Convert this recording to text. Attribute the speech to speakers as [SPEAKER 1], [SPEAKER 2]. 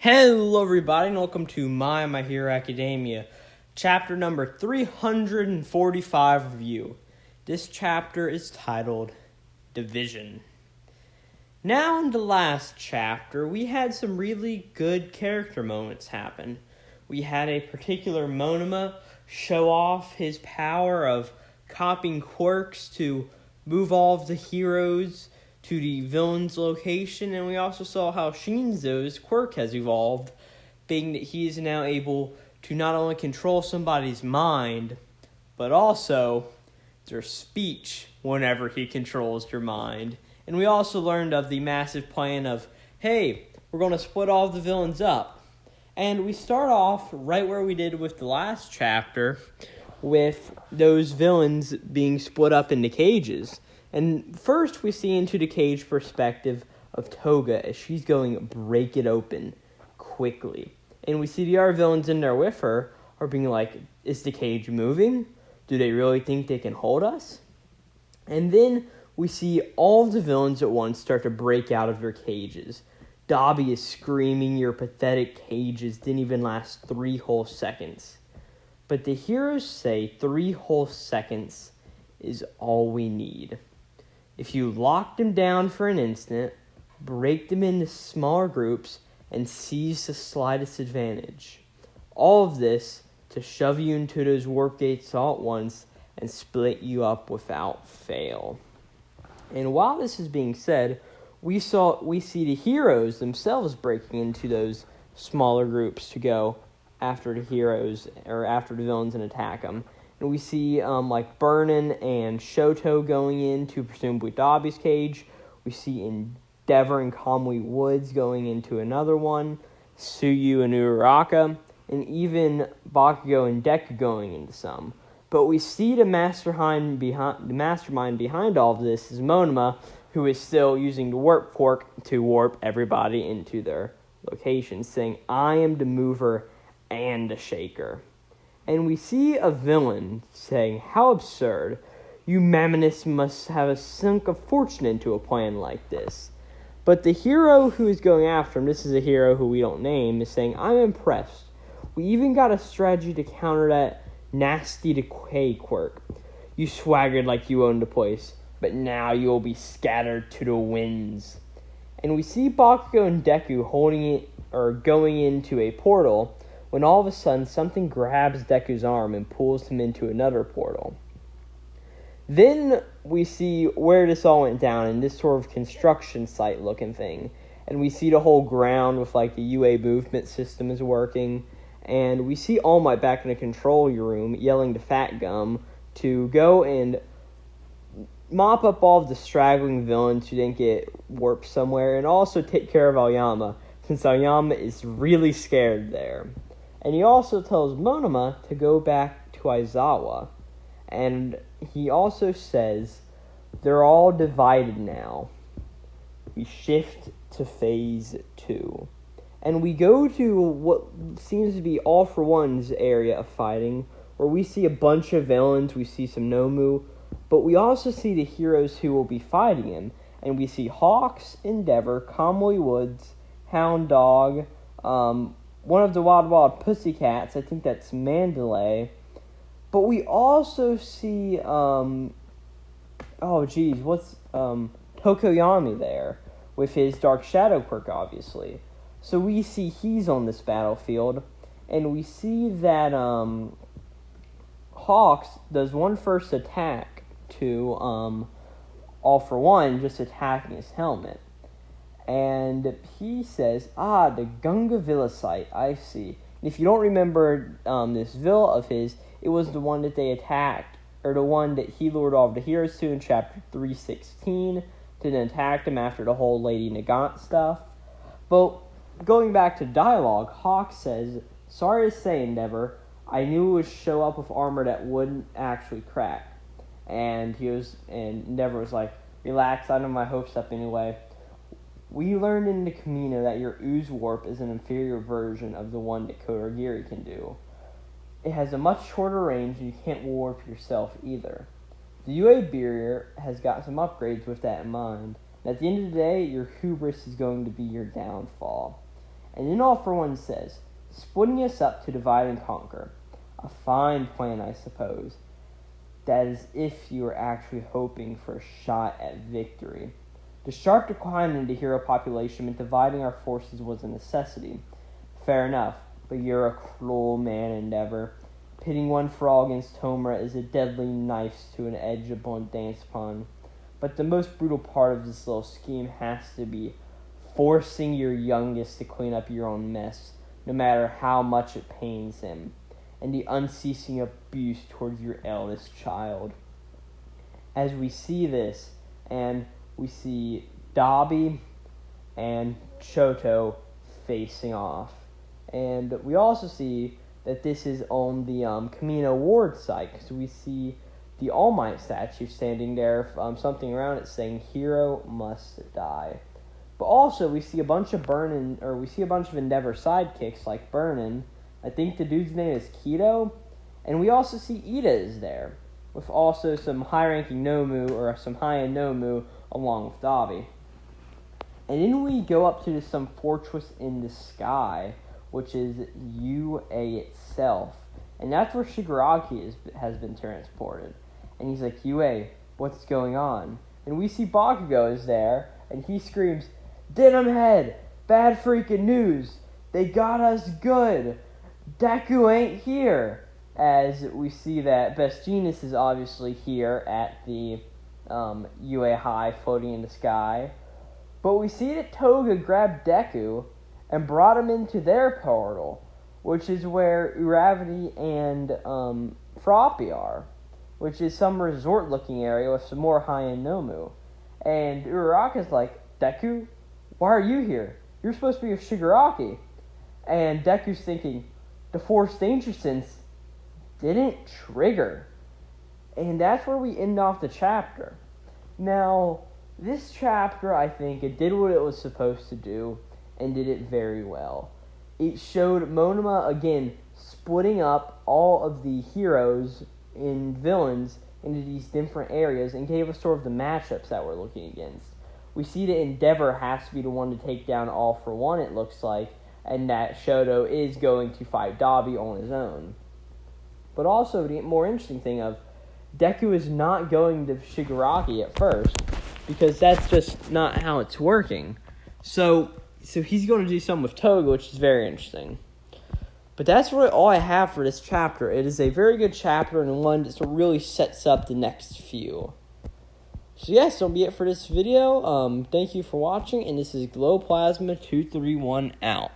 [SPEAKER 1] Hello everybody and welcome to My Hero Academia, chapter number 345 review. This chapter is titled Division. Now in the last chapter, we had some really good character moments happen. We had a particular Monoma show off his power of copying quirks to move all of the heroes to the villain's location, and we also saw how Shinzo's quirk has evolved, being that he is now able to not only control somebody's mind, but also their speech whenever he controls your mind. And we also learned of the massive plan of, hey, we're going to split all the villains up. And we start off right where we did with the last chapter, with those villains being split up into cages. And first we see into the cage perspective of Toga as she's going to break it open quickly. And we see the other villains in there with her are being like, is the cage moving? Do they really think they can hold us? And then we see all of the villains at once start to break out of their cages. Dobby is screaming, your pathetic cages didn't even last 3 whole seconds. But the heroes say 3 whole seconds is all we need. If you lock them down for an instant, break them into smaller groups, and seize the slightest advantage. All of this to shove you into those warp gates all at once and split you up without fail. And while this is being said, we see the heroes themselves breaking into those smaller groups to go after the heroes or after the villains and attack them. And we see like Burnin and Shoto going into presumably Dobby's cage. We see Endeavor and Kamui Woods going into another one. Tsuyu and Uraraka. And even Bakugo and Deku going into some. But we see the mastermind behind all of this is Monoma, who is still using the warp quirk to warp everybody into their locations, saying, I am the mover and the shaker. And we see a villain saying, how absurd. You Mammonists must have sunk a fortune into a plan like this. But the hero who is going after him, this is a hero who we don't name, is saying, I'm impressed. We even got a strategy to counter that nasty decay quirk. You swaggered like you owned the place, but now you will be scattered to the winds. And we see Bakugo and Deku holding it or going into a portal, when all of a sudden something grabs Deku's arm and pulls him into another portal. Then we see where this all went down in this sort of construction site looking thing. And we see the whole ground with like the UA movement system is working. And we see All Might back in the control room yelling to Fat Gum to go and mop up all of the straggling villains who didn't get warped somewhere. And also take care of Aoyama, since Aoyama is really scared there. And he also tells Monoma to go back to Aizawa. And he also says, they're all divided now. We shift to phase 2. And we go to what seems to be All For One's area of fighting, where we see a bunch of villains, we see some Nomu, but we also see the heroes who will be fighting him. And we see Hawks, Endeavor, Kamui Woods, Hound Dog, one of the Wild Pussycats, I think that's Mandalay. But we also see, Tokoyami there, with his Dark Shadow quirk, obviously. So we see he's on this battlefield, and we see that, Hawks does one first attack to, All For One, just attacking his helmet. And he says, the Gunga Villa site, I see. And if you don't remember this villa of his, it was the one that they attacked, or the one that he lured all of the heroes to in chapter 316, then attacked him after the whole Lady Nagant stuff. But going back to dialogue, Hawk says, sorry to say, Endeavor, I knew it would show up with armor that wouldn't actually crack. And Endeavor was like, relax, I know my hopes up anyway. We learned in the Camino that your ooze warp is an inferior version of the one that Kodagiri can do. It has a much shorter range and you can't warp yourself either. The UA barrier has got some upgrades with that in mind. And at the end of the day, your hubris is going to be your downfall. And then All For One says, "Splitting us up to divide and conquer. A fine plan, I suppose. That is if you were actually hoping for a shot at victory. The sharp decline in the hero population meant dividing our forces was a necessity. Fair enough, but you're a cruel man, Endeavor. Pitting one for all against Tomura is a deadly knife to an edge upon dance upon. But the most brutal part of this little scheme has to be forcing your youngest to clean up your own mess, no matter how much it pains him, and the unceasing abuse towards your eldest child." As we see this, and we see Dabi and Choto facing off. And we also see that this is on the Kamino Ward site, because we see the All Might statue standing there, something around it saying, "Hero must die." But also we see a bunch of Endeavor sidekicks like Burnin. I think the dude's name is Keto. And we also see Ida is there, with also some high-ranking Nomu, or some high-end Nomu, along with Dabi. And then we go up to some fortress in the sky, which is UA itself. And that's where Shigaraki has been transported. And he's like, "UA, what's going on?" And we see Bakugo is there, and he screams, "Denim Head, bad freaking news. They got us good. Deku ain't here." As we see that Best Genius is obviously here at the UA High floating in the sky. But we see that Toga grabbed Deku and brought him into their portal, which is where Uravity and Froppy are, which is some resort-looking area with some more high-end Nomu. And Uraraka's like, "Deku, why are you here? You're supposed to be with Shigaraki." And Deku's thinking, the Force Danger Sense didn't trigger. And that's where we end off the chapter. Now, this chapter, I think, it did what it was supposed to do, and did it very well. It showed Monoma, again, splitting up all of the heroes and villains into these different areas, and gave us sort of the matchups that we're looking against. We see that Endeavor has to be the one to take down All For One, it looks like, and that Shoto is going to fight Dabi on his own. But also, the more interesting thing of, Deku is not going to Shigaraki at first, because that's just not how it's working. So he's going to do something with Toga, which is very interesting. But that's really all I have for this chapter. It is a very good chapter, and one that really sets up the next few. So yes, that'll be it for this video. Thank you for watching, and this is Glowplasma231 out.